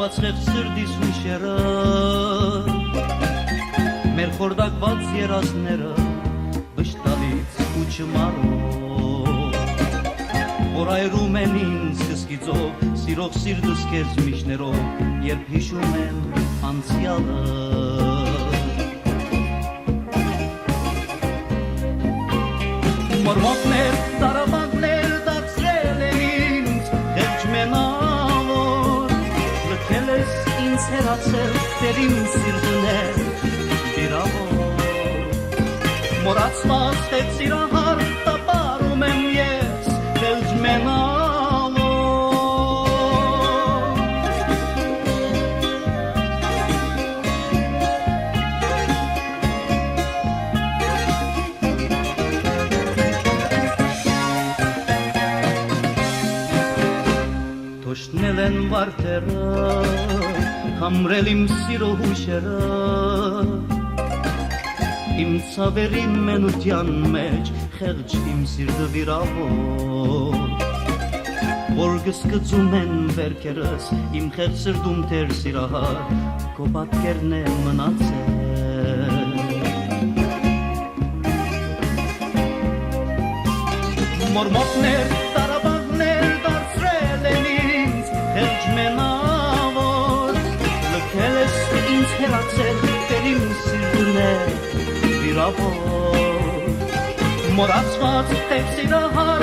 Մոռացված խեղ սրդիս հուշերը մեր խորդակված երազները վշտալից ու չմարով որ այրում են ինձ սկիծով սիրող սիրտս քեզ միջներով երբ հիշում եմ անցյալը Մորմոքներ, տարավաններ դարձրել են ինձ խեղճ մենավոր լքել ես ինձ հեռացել դեր իմ սիրտն է վիրավոր մոռացված հետ սիրահար տապարում եմ ես խեղճ մենավոր Թոշնել են վարդերը, համրել իմ սիրո հուշերը Իմ ցավերի մենության մեջ խեղճ իմ սիրտը վիրավոր Որ գսկծում են վերքերս իմ խեղճ սրտում թեր սիրահար Քո պատկերն է մնացել Մորմոքներ, տարաբաղներ դարձրել են ինձ խեղճ մենավոր Լքել ես ինձ հեռացել դեր իմ սիրտն է վիրավոր Մոռացված հետ սիրահար